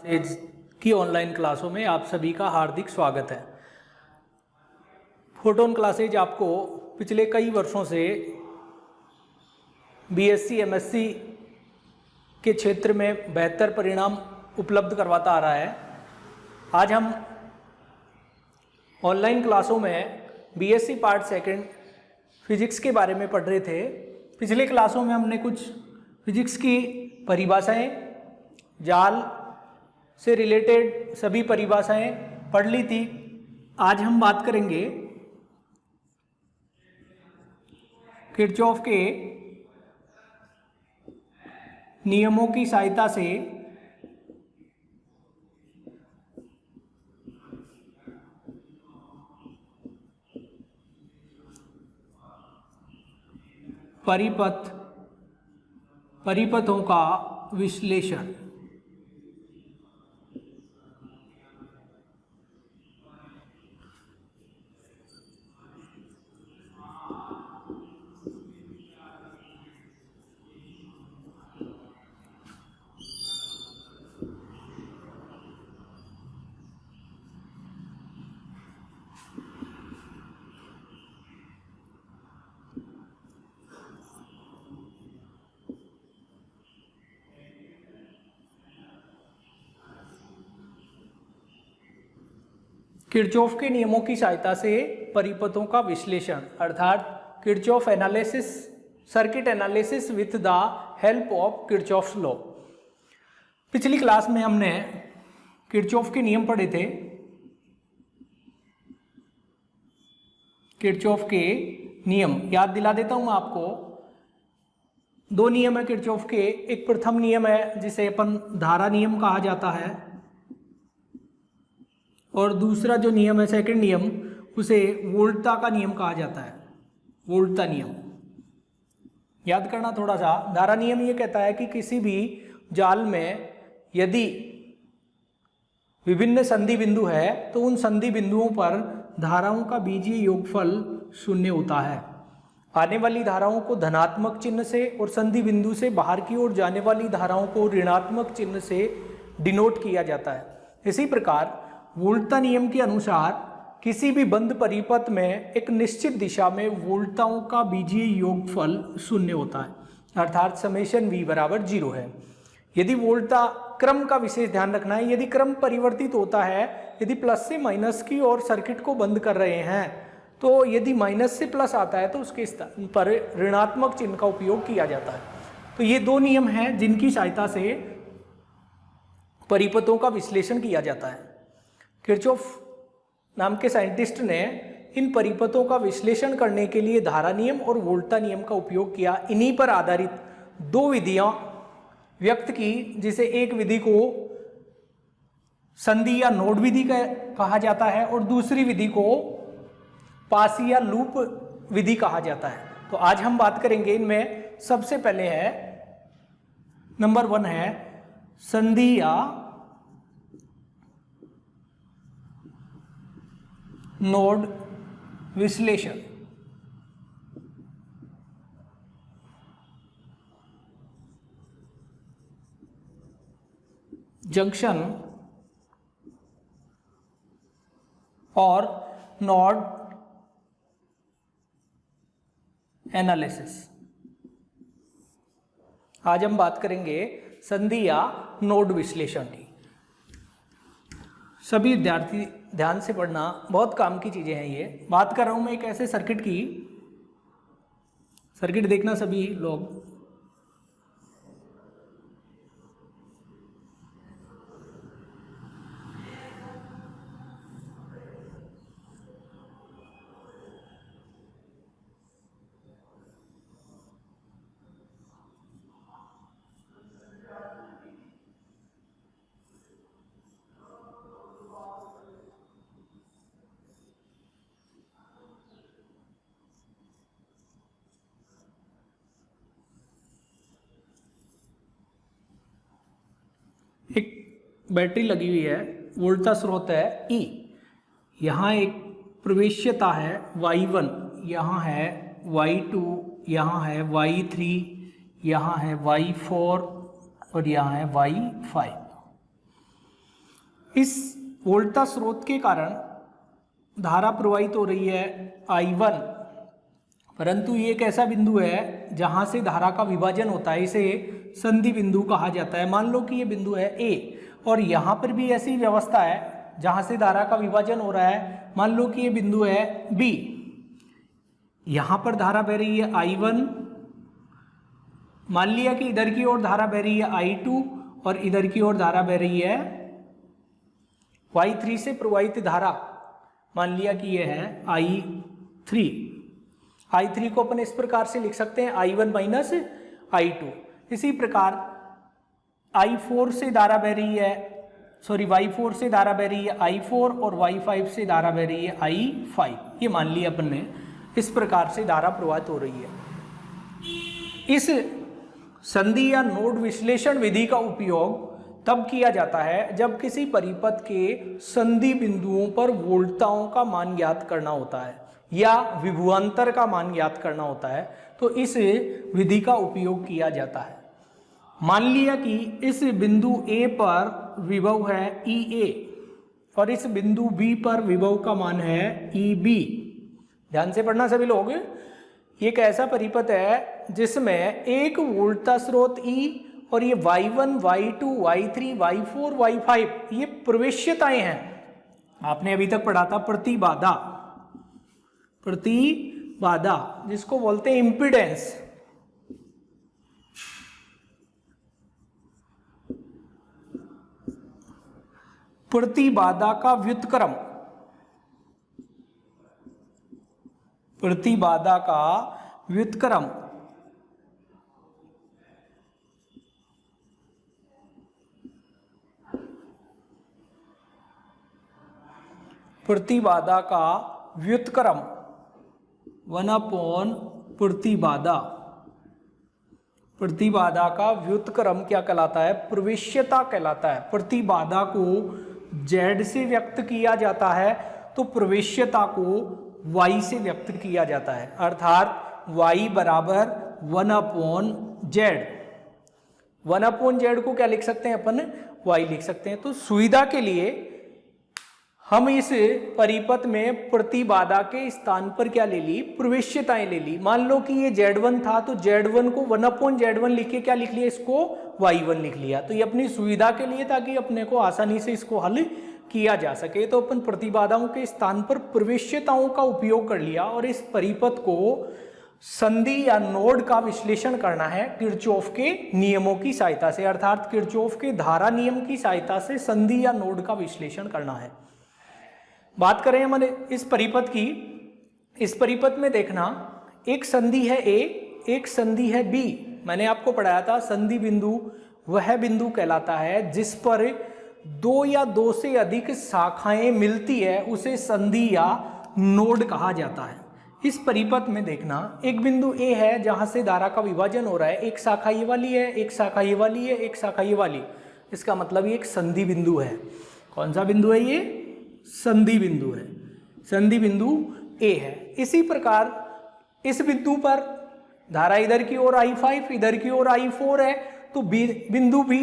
Classes की online क्लासों में आप सभी का हार्दिक स्वागत है। फोटोन क्लासेज आपको पिछले कई वर्षों से बीएससी एमएससी के क्षेत्र में बेहतर परिणाम उपलब्ध करवाता आ रहा है। आज हम ऑनलाइन क्लासों में बीएससी पार्ट सेकंड फिजिक्स के बारे में पढ़ रहे थे। पिछले क्लासों में हमने कुछ फिजिक्स की परिभाषाएं, जाल से रिलेटेड सभी परिभाषाएं पढ़ ली थी। आज हम बात करेंगे किरचॉफ के नियमों की सहायता से परिपथों का विश्लेषण। किरचॉफ के नियमों की सहायता से परिपथों का विश्लेषण अर्थात Kirchhoff analysis, circuit analysis with the help of Kirchhoff's law. पिछली क्लास में हमने किरचॉफ के नियम पढ़े थे। किरचॉफ के नियम याद दिला देता हूं मैं आपको। दो नियम है किरचॉफ के। एक प्रथम नियम है जिसे अपन धारा नियम कहा जाता है, और दूसरा जो नियम है सेकंड नियम, उसे वोल्टता का नियम कहा जाता है। वोल्टता नियम याद करना थोड़ा सा। धारा नियम ये कहता है कि किसी भी जाल में यदि विभिन्न संधि बिंदु है तो उन संधि बिंदुओं पर धाराओं का बीजीय योगफल शून्य होता है। आने वाली धाराओं को धनात्मक चिन्ह से और संधि बिंदु से बाहर की ओर जाने वाली धाराओं को ऋणात्मक चिन्ह से डिनोट किया जाता है। इसी प्रकार वोल्टता नियम के अनुसार किसी भी बंद परिपथ में एक निश्चित दिशा में वोल्टताओं का बीजीय योगफल शून्य होता है, अर्थात समेशन v बराबर 0 है। यदि वोल्टता क्रम का विशेष ध्यान रखना है, यदि क्रम परिवर्तित होता है, यदि प्लस से माइनस की और सर्किट को बंद कर रहे हैं, तो यदि माइनस से प्लस आता है तो उसके स्थान पर ऋणात्मक चिन्ह का उपयोग किया जाता है। तो ये दो नियम हैं जिनकी सहायता से परिपथों का विश्लेषण किया जाता है। किरचॉफ नाम के साइंटिस्ट ने इन परिपथों का विश्लेषण करने के लिए धारा नियम और वोल्टता नियम का उपयोग किया। इन्हीं पर आधारित दो विधियां व्यक्त की, जिसे एक विधि को संधि या नोड विधि कहा जाता है और दूसरी विधि को पासी या लूप विधि कहा जाता है। तो आज हम बात करेंगे इनमें। सबसे पहले है नंबर 1 है संधि या नोड विश्लेषण। जंक्शन और नोड एनालिसिस। आज हम बात करेंगे संधि या नोड विश्लेषण की। सभी विद्यार्थी ध्यान से पढ़ना, बहुत काम की चीजें हैं ये। बात कर रहा हूं मैं एक ऐसे सर्किट की। सर्किट देखना सभी लोग। एक बैटरी लगी हुई है, वोल्टता स्रोत है E। यहाँ एक प्रवेश्यता है Y1, यहाँ है Y2, यहाँ है Y3, यहाँ है Y4 और यहाँ है Y5। इस वोल्टा स्रोत के कारण धारा प्रवाहित हो रही है I1, परंतु ये एक ऐसा बिंदु है जहां से धारा का विभाजन होता है, इसे संधि बिंदु कहा जाता है। मान लो कि ये बिंदु है A और यहाँ पर भी ऐसी व्यवस्था है जहां से धारा का विभाजन हो रहा है। मान लो कि ये बिंदु है B, यहाँ पर धारा बह रही है I1, मान लिया कि इधर की ओर धारा बह रही है I2 और इधर की ओर धारा बह रही है Y3 से प्रवाहित धारा मान लिया कि यह है I3। I3 को अपन इस प्रकार से लिख सकते हैं I1 माइनस I2। इसी प्रकार I4 से धारा बह रही है, Y4 से धारा बह रही है I4 और Y5 से धारा बह रही है I5। ये मान लिया अपन ने, इस प्रकार से धारा प्रवाहित हो रही है। इस संधि या नोड विश्लेषण विधि का उपयोग तब किया जाता है जब किसी परिपथ के संधि बिंदुओं पर वोल्टताओं का मान ज्ञात करना होता है या विभवांतर का मान ज्ञात करना होता है, तो इस विधि का उपयोग किया जाता है। मान लिया कि इस बिंदु A पर विभव है EA और इस बिंदु B पर विभव का मान है EB। ध्यान से पढ़ना सभी लोग। ये एक ऐसा परिपथ है जिसमें एक वोल्टता स्रोत E और ये Y1, Y2, Y3, Y4, Y5 ये प्रवेश्यताएं हैं। आपने अभी तक पढ़ा था प्रतिबाधा, प्रतिबाधा जिसको बोलते हैं इम्पीडेंस। प्रतिबाधा का व्युत्क्रम, प्रतिबाधा का व्युत्क्रम प्रतिबाधा का व्युत्क्रम 1/, प्रतिबाधा, प्रतिबाधा का व्युत्क्रम क्या कहलाता है? प्रवेश्यता कहलाता है। प्रतिबाधा को Z से व्यक्त किया जाता है तो प्रवेश्यता को Y से व्यक्त किया जाता है, अर्थात Y बराबर 1/Z। 1/Z को क्या लिख सकते हैं अपन? Y लिख सकते हैं। तो सुविधा के लिए हम इस परिपथ में प्रतिबाधा के स्थान पर क्या ले ली? प्रवेश्यताएं ले ली। मान लो कि ये Z1 था तो Z1 को 1/Z1 लिख के क्या लिख लिया? इसको Y1 लिख लिया। तो ये अपनी सुविधा के लिए, ताकि अपने को आसानी से इसको हल किया जा सके। तो अपन प्रतिबाधाओं के स्थान पर प्रवेश्यताओं का उपयोग कर लिया और इस परिपथ को संधि या नोड का विश्लेषण करना है किरचॉफ के नियमों की सहायता से, अर्थात किरचॉफ के धारा नियम की सहायता से संधि या नोड का विश्लेषण करना है। बात करें हमारे इस परिपथ की, इस परिपथ में देखना एक संधि है A, एक संधि है B। मैंने आपको पढ़ाया था संधि बिंदु वह बिंदु कहलाता है जिस पर 2 या 2 से अधिक शाखाएं मिलती है, उसे संधि या नोड कहा जाता है। इस परिपथ में देखना एक बिंदु A है जहां से धारा का विभाजन हो रहा है, एक शाखा ये वाली है, एक शाखा ये वाली है, एक शाखा ये वाली। इसका मतलब ये एक संधि बिंदु है। कौन सा बिंदु है ये? संधि बिंदु है, संधि बिंदु A है। इसी प्रकार इस बिंदु पर धारा इधर की ओर I5, इधर की ओर I4 है, तो बिंदु भी,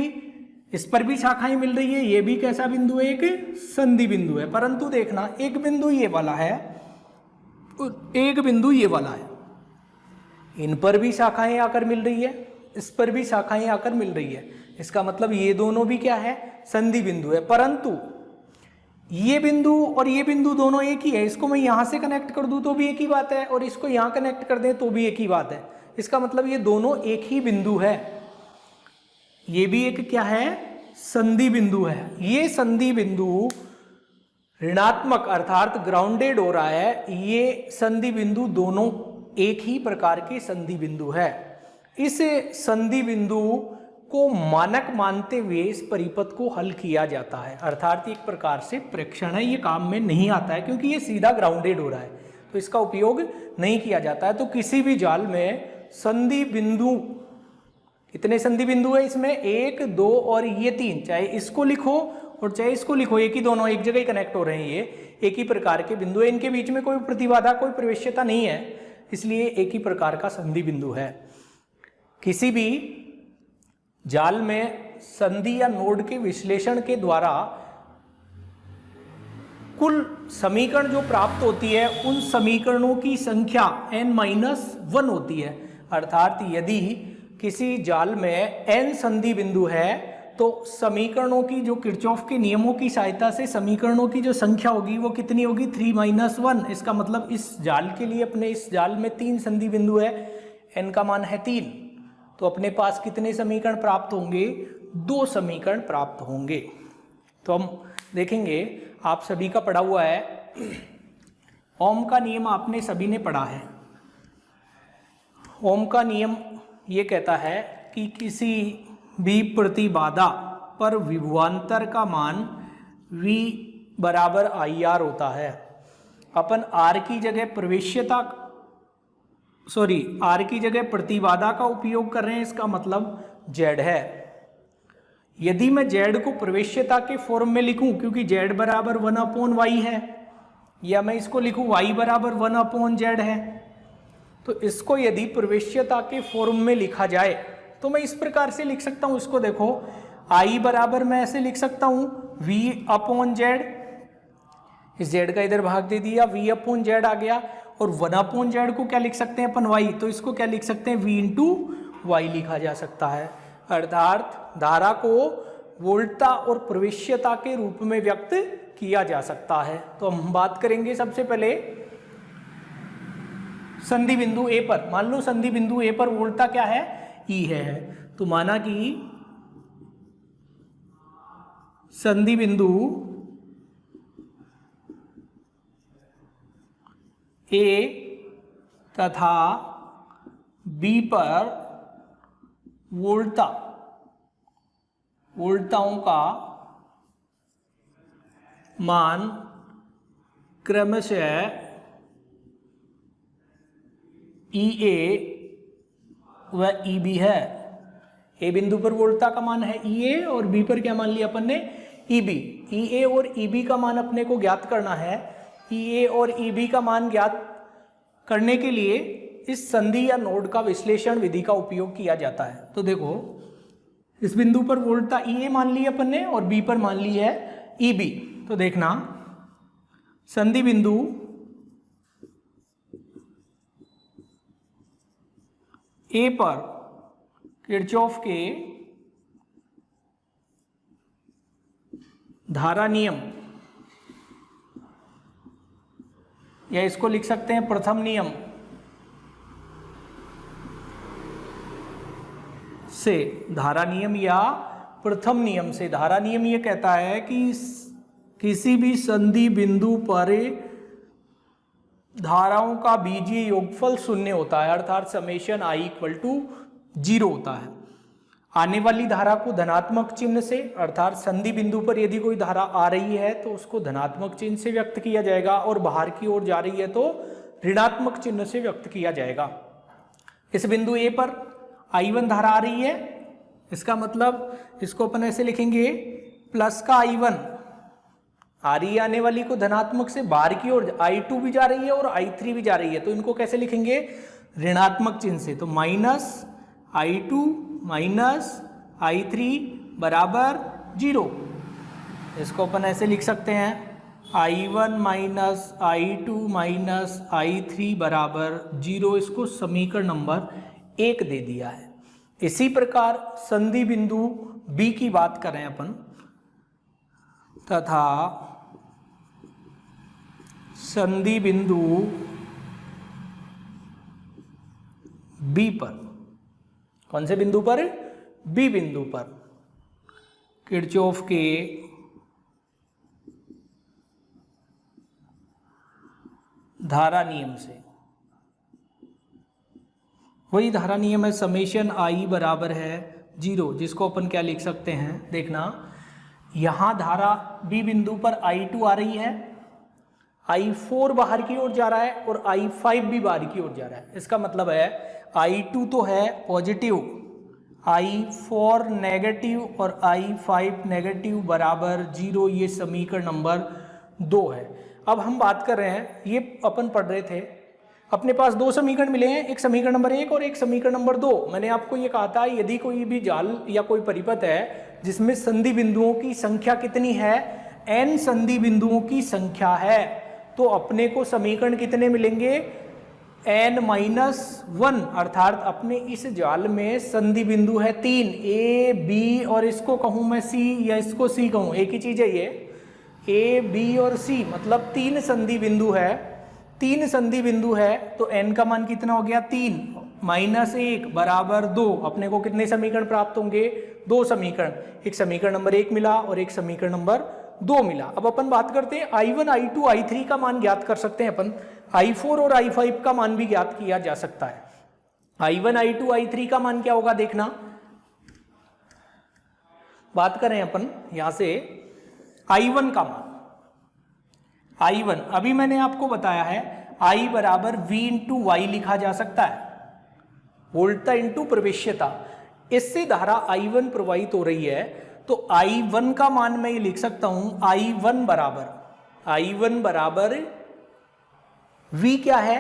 इस पर भी शाखाएं मिल रही है। ये भी कैसा बिंदु है? एक संधि बिंदु है। परंतु देखना एक बिंदु ये वाला है, एक बिंदु ये वाला है, इन पर भी शाखाएं आकर मिल रही है, इस पर भी शाखाएं आकर मिल रही है। इसका मतलब ये दोनों भी क्या है? संधि बिंदु है। परंतु ये बिंदु और ये बिंदु दोनों एक ही है। इसको मैं यहां से कनेक्ट कर दूं तो भी एक ही बात है, और इसको यहां कनेक्ट कर दें तो भी एक ही बात है। इसका मतलब ये दोनों एक ही बिंदु है। ये भी एक क्या है? संधि बिंदु है। ये संधि बिंदु ऋणात्मक अर्थात ग्राउंडेड हो रहा है। ये संधि बिंदु दोनों एक ही प्रकार के संधि बिंदु है। इस संधि बिंदु को मानक मानते हुए इस परिपथ को हल किया जाता है, अर्थात एक प्रकार से प्रेक्षण है। ये काम में नहीं आता है क्योंकि ये सीधा ग्राउंडेड हो रहा है, तो इसका उपयोग नहीं किया जाता है। तो किसी भी जाल में संधि बिंदु, कितने संधि बिंदु है इसमें? 1, 2 और ये 3। चाहे इसको लिखो और चाहे इसको लिखो, एक ही, दोनों एक जगह ही कनेक्ट हो रहे हैं। ये एक ही प्रकार के बिंदु है, इनके बीच में कोई प्रतिबाधा, कोई प्रवेश्यता नहीं है, इसलिए एक ही प्रकार का संधि बिंदु है। किसी भी जाल में संधि या नोड के विश्लेषण के द्वारा कुल समीकरण जो प्राप्त होती है उन समीकरणों की संख्या n-1 होती है। अर्थात यदि किसी जाल में n संधि बिंदु है तो समीकरणों की जो किरचॉफ के नियमों की सहायता से समीकरणों की जो संख्या होगी वो कितनी होगी, 3-1। इसका मतलब इस जाल के लिए, अपने इस जाल में 3 संधि बिंदु है, n का मान है 3, तो अपने पास कितने समीकरण प्राप्त होंगे, 2 समीकरण प्राप्त होंगे। तो हम देखेंगे, आप सभी का पढ़ा हुआ है, ओम का नियम आपने सभी ने पढ़ा है। ओम का नियम ये कहता है कि किसी भी प्रतिबाधा पर विभवांतर का मान V बराबर IR होता है। अपन R की जगह R की जगह प्रतिबाधा का उपयोग कर रहे हैं, इसका मतलब Z है। यदि मैं Z को प्रवेश्यता के फॉर्म में लिखूं, क्योंकि Z बराबर 1/Y है, या मैं इसको लिखूं Y बराबर 1/Z है, तो इसको यदि प्रवेश्यता के फॉर्म में लिखा जाए तो मैं इस प्रकार से लिख सकता हूं। इसको देखो, I बराबर मैं ऐसे लिख सकता हूं V/Z, इस Z का इधर भाग दे दिया, V/Z आ गया, और 1/Z को क्या लिख सकते हैं अपन, Y, तो इसको क्या लिख सकते हैं, V/Y लिखा जा सकता है। अर्थात धारा को वोल्टता और प्रवेश्यता के रूप में व्यक्त किया जा सकता है। तो हम बात करेंगे सबसे पहले संधि बिंदु ए पर। मान लो संधि बिंदु ए पर वोल्टता क्या है, E है, तो माना कि संधि बिंदु ए तथा बी पर वोल्टताओं का मान क्रमशः EA व EB है। ए बिंदु पर वोल्टता का मान है EA और बी पर क्या मान लिया अपन ने, EB। EA और EB का मान अपने को ज्ञात करना है। EA और EB का मान ज्ञात करने के लिए इस संधि या नोड का विश्लेषण विधि का उपयोग किया जाता है। तो देखो, इस बिंदु पर वोल्टता EA मान ली अपन ने और B पर मान ली है EB। तो देखना, संधि बिंदु ए पर किरचॉफ के धारा नियम, या इसको लिख सकते हैं प्रथम नियम से, धारा नियम या प्रथम नियम से। धारा नियम ये कहता है कि किसी भी संधि बिंदु पर धाराओं का बीजीय योगफल 0 होता है, अर्थात समेशन I=0 होता है। आने वाली धारा को धनात्मक चिन्ह से, अर्थात संधि बिंदु पर यदि कोई धारा आ रही है तो उसको धनात्मक चिन्ह से व्यक्त किया जाएगा, और बाहर की ओर जा रही है तो ऋणात्मक चिन्ह से व्यक्त किया जाएगा। इस बिंदु ए पर I1 धारा आ रही है, इसका मतलब इसको अपन ऐसे लिखेंगे, प्लस का I1 आ रही है आने वाली को धनात्मक से, बाहर की ओर I2 भी जा रही है और I3 भी जा रही है, तो इनको कैसे लिखेंगे, ऋणात्मक चिन्ह से। तो -I2 -I3 बराबर 0। इसको अपन ऐसे लिख सकते हैं, I1 -I2 -I3 बराबर 0। इसको समीकरण नंबर 1 दे दिया है। इसी प्रकार संधि बिंदु B की बात करें अपन, तथा संधि बिंदु B पर, कौन से बिंदु पर, B बिंदु पर किरचॉफ के धारा नियम से, वही धारा नियम है समेशन I बराबर है 0, जिसको अपन क्या लिख सकते हैं, देखना यहां धारा B बिंदु पर I2 आ रही है, I4 बाहर की ओर जा रहा है और I5 भी बाहर की ओर जा रहा है। इसका मतलब है I2 तो है पॉजिटिव, I4 नेगेटिव और I5 नेगेटिव बराबर 0। ये समीकरण नंबर 2 है। अब हम बात कर रहे हैं, ये अपन पढ़ रहे थे, अपने पास 2 समीकरण मिले हैं, एक समीकरण नंबर 1 और एक समीकरण नंबर 2। मैंने आपको ये कहा था, यदि कोई भी जाल या कोई परिपथ है जिसमें संधि बिंदुओं की संख्या कितनी है, n संधि बिंदुओं की संख्या है, तो अपने को समीकरण कितने मिलेंगे, n-1, अर्थात अपने इस जाल में संधि बिंदु है 3, a b और इसको कहूं मैं c या इसको c कहूं, एक ही चीज है ये, a b और c मतलब 3 संधि बिंदु है। 3 संधि बिंदु है तो n का मान कितना हो गया, 3 -1 बराबर 2। अपने को कितने समीकरण प्राप्त होंगे, 2 समीकरण, एक समीकरण नंबर 1 मिला और एक समीकरण नंबर 2 मिला। अब अपन बात करते हैं I1, I2, I3 का मान ज्ञात कर सकते हैं अपन, I4 और I5 का मान भी ज्ञात किया जा सकता है। I1, I2, I3 का मान क्या होगा देखना, बात करें अपन यहां से I1 का मान, I1 अभी मैंने आपको बताया है I बराबर V इंटू वाई लिखा जा सकता है, वोल्टता इंटू प्रवेश्यता। इससे धारा I1 प्रवाहित हो रही है, तो I1 का मान मैं ये लिख सकता हूं, I1 बराबर V क्या है,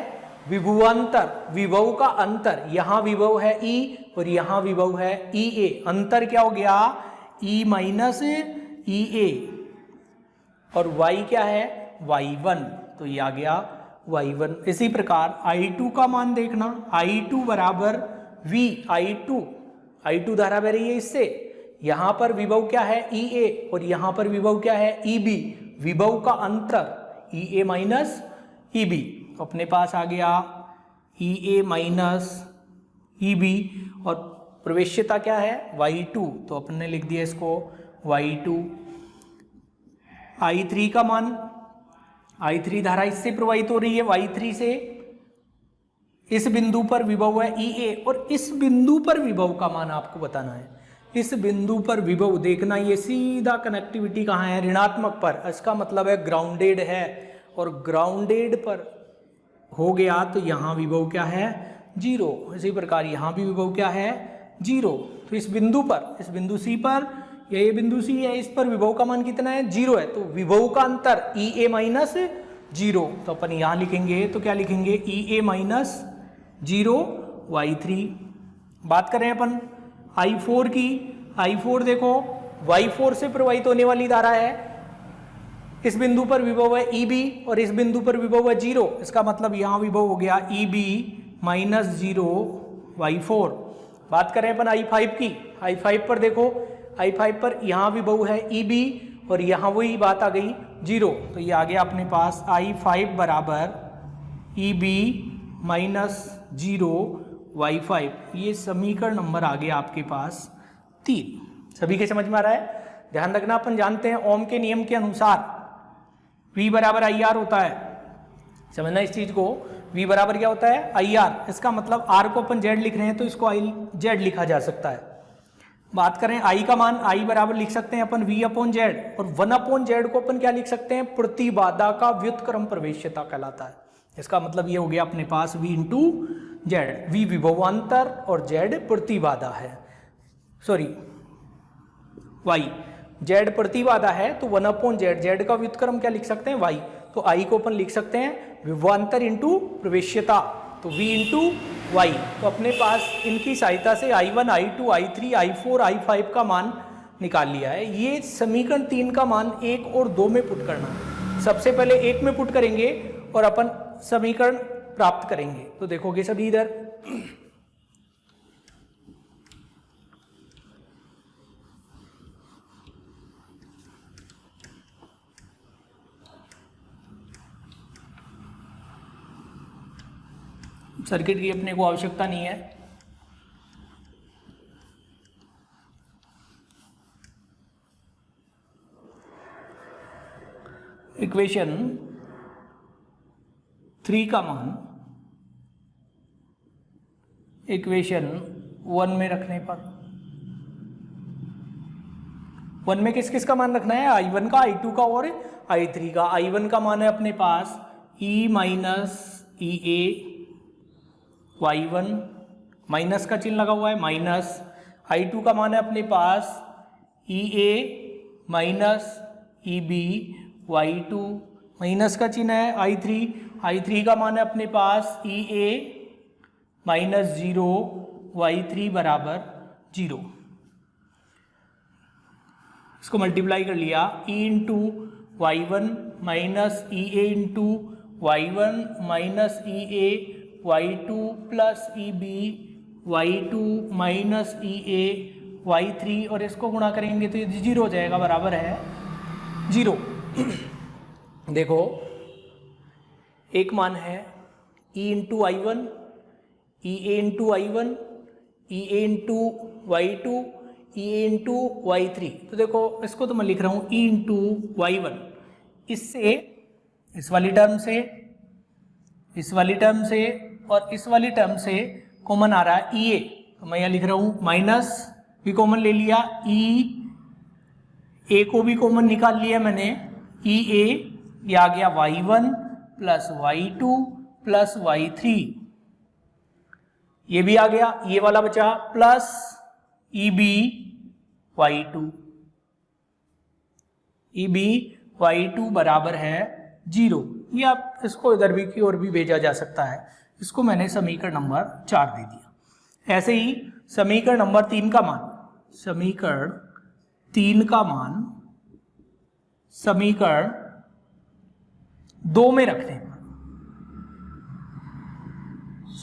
विभवांतर, विभव का अंतर, यहां विभव है E और यहां विभव है EA, अंतर क्या हो गया, E माइनस EA, और Y क्या है, Y1, तो ये आ गया Y1। इसी प्रकार I2 का मान देखना, I2 बराबर V, I2 धारा बह रही है इससे, यहां पर विभव क्या है EA और यहां पर विभव क्या है EB, विभव का अंतर EA माइनस EB, तो अपने पास आ गया EA माइनस EB, और प्रवेश्यता क्या है Y2, तो अपन ने लिख दिया इसको Y2। I3 का मान, I3 धारा इससे प्रवाहित हो रही है Y3 से, इस बिंदु पर विभव है EA और इस बिंदु पर विभव का मान आपको बताना है। इस बिंदु पर विभव देखना, ये सीधा कनेक्टिविटी कहाँ है, ऋणात्मक पर, इसका मतलब है ग्राउंडेड है, और ग्राउंडेड पर हो गया तो यहाँ विभव क्या है 0। इसी प्रकार यहाँ भी विभव क्या है 0। तो इस बिंदु पर, इस बिंदु C पर, ये बिंदु C है, इस पर विभव का मान कितना है 0 है, तो विभव का अंतर EA माइनस 0, तो अपन यहाँ लिखेंगे तो क्या लिखेंगे EA माइनस 0 Y3। बात करें अपन I4 की, I4 देखो Y4 से प्रवाहित होने वाली धारा है, इस बिंदु पर विभव है EB और इस बिंदु पर विभव है 0, इसका मतलब यहाँ विभव हो गया EB माइनस 0 Y4। बात करें अपन I5 की, I5 पर देखो, I5 पर यहाँ विभव है EB और यहाँ वही बात आ गई 0, तो ये आ गया अपने पास I5 बराबर EB माइनस 0 Y5। ये समीकरण नंबर आ गया आपके पास 3। सभी के समझ में आ रहा है, ध्यान रखना अपन जानते हैं ओम के नियम के अनुसार V बराबर IR होता है, समझना इस चीज को, V बराबर क्या होता है IR, इसका मतलब R को अपन Z लिख रहे हैं तो इसको Z लिखा जा सकता है। बात करें I का मान, I बराबर लिख सकते हैं अपन V अपॉन Z, और 1 अपॉन Z को अपन क्या लिख सकते हैं, प्रतिबाधा का व्युत्क्रम प्रवेश्यता कहलाता है। इसका मतलब ये हो गया अपने पास V इंटू Z, V विभवांतर और Z प्रतिबाधा है, सॉरी Y, Z प्रतिबाधा है तो 1 अपॉन Z, Z का व्युत्क्रम क्या लिख सकते हैं Y, तो I को अपन लिख सकते हैं विभवांतर इंटू प्रवेश्यता, तो V इंटू Y। तो अपने पास इनकी सहायता से I1, I2, I3, I4, I5 का मान निकाल लिया है। ये समीकरण 3 का मान 1 और 2 में पुट करना है। सबसे पहले 1 में पुट करेंगे और अपन समीकरण प्राप्त करेंगे, तो देखोगे सभी इधर सर्किट की अपने को आवश्यकता नहीं है। इक्वेशन 3 का मान इक्वेशन 1 में रखने पर, 1 में किस किस का मान रखना है, I1 का, I2 का और I3 का। I1 का मान है अपने पास E minus EA Y1, minus का चिन्ह लगा हुआ है माइनस। I2 का मान है अपने पास EA minus EB Y2, minus का चिन्ह है I3 का मान है अपने पास EA माइनस 0 Y3 बराबर 0। इसको मल्टीप्लाई कर लिया, e into Y one minus E A into Y one minus E A Y two plus E B Y two minus E A Y three, और इसको गुणा करेंगे तो ये 0 हो जाएगा, बराबर है 0। देखो एक मान है e into I one, E A into I one, E A into Y two, E A into Y three. तो देखो इसको तो मैं लिख रहा हूँ e इंटू वाई वन, इससे इस वाली टर्म से, इस वाली टर्म से और इस वाली टर्म से कॉमन आ रहा है ई ए, तो मैं यहाँ लिख रहा हूँ माइनस, भी कॉमन ले लिया, ई ए को भी कॉमन निकाल लिया मैंने, ई ए ये आ गया Y one plus Y two plus Y three, ये भी आ गया, ये वाला बचा plus E B Y two, E B Y two बराबर है 0। ये आप इसको इधर भी की ओर भी भेजा जा सकता है, इसको मैंने समीकरण नंबर 4 दे दिया। ऐसे ही समीकरण नंबर 3 का मान, समीकरण 3 का मान समीकरण 2 में रखते हैं,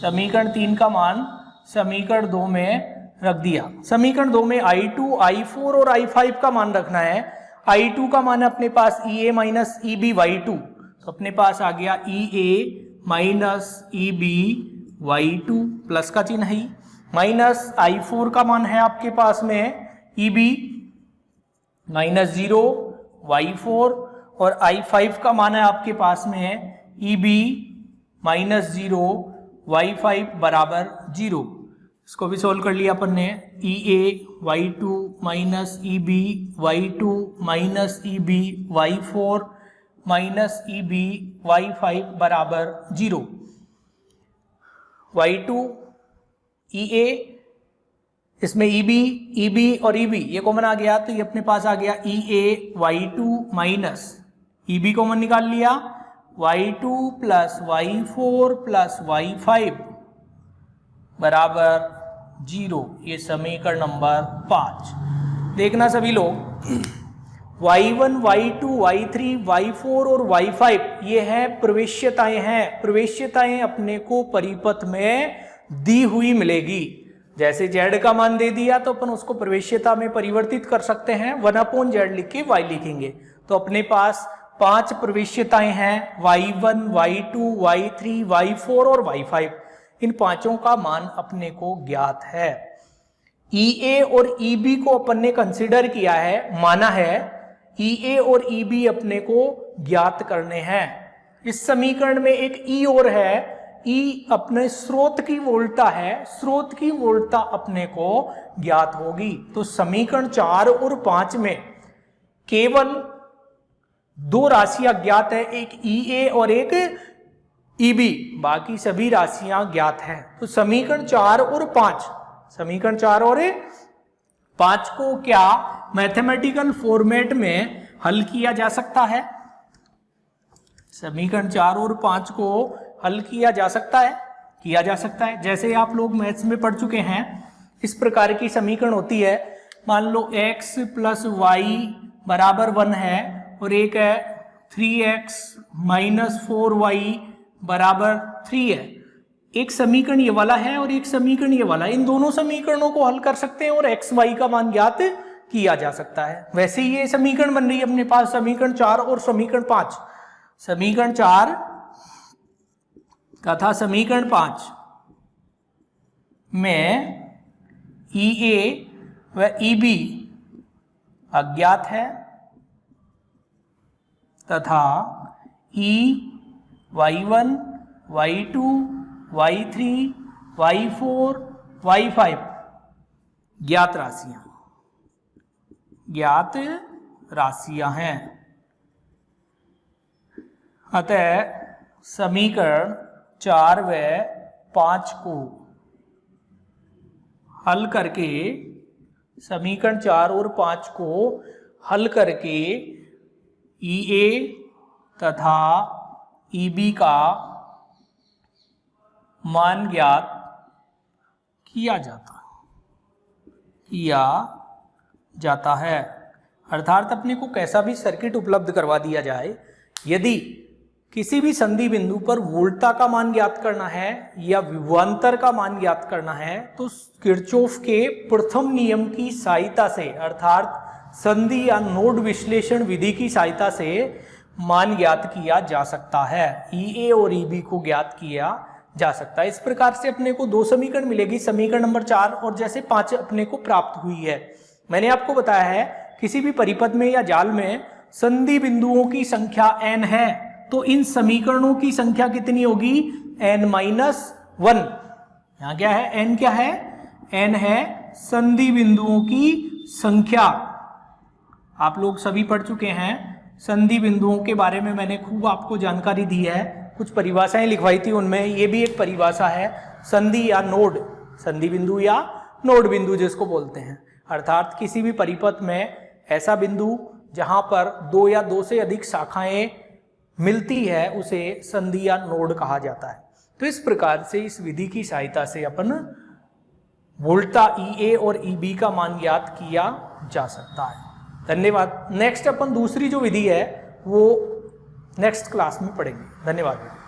समीकरण 3 का मान समीकरण 2 में रख दिया। समीकरण 2 में I2, I4 और I5 का मान रखना है। I2 का मान अपने पास EA माइनस EB Y2, तो अपने पास आ गया EA minus EB Y2 plus का चिन्ह है, माइनस I4 का मान है आपके पास में EB माइनस 0 Y4, और I5 का मान है आपके पास में EB माइनस 0 Y5 बराबर 0। इसको भी सोल्व कर लिया अपन ने, EA Y2 minus EB Y2 minus EB Y4 minus EB Y5 बराबर 0। Y2 EA, इसमें EB और EB ये कॉमन आ गया, तो ये अपने पास आ गया EA Y2 minus EB common निकाल लिया, Y2 plus Y4 plus Y5 बराबर 0। ये समीकरण नंबर 5। देखना सभी लोग, Y1, Y2, Y3, Y4 और Y5 ये हैं प्रवेश्यताएं हैं। प्रवेश्यताएं अपने को परिपथ में दी हुई मिलेगी। जैसे Z का मान दे दिया तो अपन उसको प्रवेश्यता में परिवर्तित कर सकते हैं, 1/Z लिख के Y लिखेंगे। तो अपने पास 5 प्रवेश्यताएं हैं, Y1, Y2, Y3, Y4 और Y5। इन पांचों का मान अपने को ज्ञात है। EA और EB को अपन ने कंसिडर किया है, माना है। EA और EB अपने को ज्ञात करने हैं। इस समीकरण में एक E और है, E अपने स्रोत की वोल्टता है, स्रोत की वोल्टता अपने को ज्ञात होगी। तो समीकरण 4 और 5 में केवल 2 राशियां ज्ञात है, एक EA और एक EB, बाकी सभी राशियां ज्ञात है। तो समीकरण 4 और 5, समीकरण 4 और 5 को क्या मैथमेटिकल फॉर्मेट में हल किया जा सकता है? समीकरण 4 और 5 को हल किया जा सकता है, किया जा सकता है। जैसे आप लोग मैथ्स में पढ़ चुके हैं, इस प्रकार की समीकरण होती है। मान लो x प्लस वाई बराबर 1 है और एक है 3x माइनस 4y बराबर 3 है। एक समीकरण ये वाला है और एक समीकरण ये वाला। इन दोनों समीकरणों को हल कर सकते हैं और x y का मान ज्ञात किया जा सकता है। वैसे ही ये समीकरण बन रही है अपने पास, समीकरण 4 और समीकरण 5। समीकरण 4 तथा समीकरण 5 में EA व EB अज्ञात है तथा Y1, Y2, Y3, Y4, Y5 ज्ञात राशियां हैं। अतः समीकरण 4 व 5 को हल करके, समीकरण 4 और 5 को हल करके EA तथा EB का मान ज्ञात किया जाता है। अर्थात अपने को कैसा भी सर्किट उपलब्ध करवा दिया जाए, यदि किसी भी संधि बिंदु पर वोल्टता का मान ज्ञात करना है या विभवांतर का मान ज्ञात करना है, तो किरचॉफ के प्रथम नियम की सहायता से अर्थात संधि या नोड विश्लेषण विधि की सहायता से मान ज्ञात किया जा सकता है। EA और EB को ज्ञात किया जा सकता है। इस प्रकार से अपने को दो समीकरण मिलेगी, समीकरण नंबर 4 और जैसे 5 अपने को प्राप्त हुई है। मैंने आपको बताया है किसी भी परिपथ में या जाल में संधि बिंदुओं की संख्या n है, तो इन समीकरणों की संख्या कितनी होगी? n-1। यहां क्या है? n क्या है? n है संधि बिंदुओं की संख्या। आप लोग सभी पढ़ चुके हैं संधि बिंदुओं के बारे में, मैंने खूब आपको जानकारी दी है, कुछ परिभाषाएं लिखवाई थी, उनमें ये भी एक परिभाषा है संधि या नोड, संधि बिंदु या नोड बिंदु जिसको बोलते हैं। अर्थात किसी भी परिपथ में ऐसा बिंदु जहां पर दो या दो से अधिक शाखाएं मिलती है उसे संधि या नोड कहा जाता है। तो इस प्रकार से इस विधि की सहायता से अपन वोल्टता EA और EB का मान ज्ञात किया जा सकता है। धन्यवाद। नेक्स्ट अपन दूसरी जो विधि है वो नेक्स्ट क्लास में पढ़ेंगे। धन्यवाद।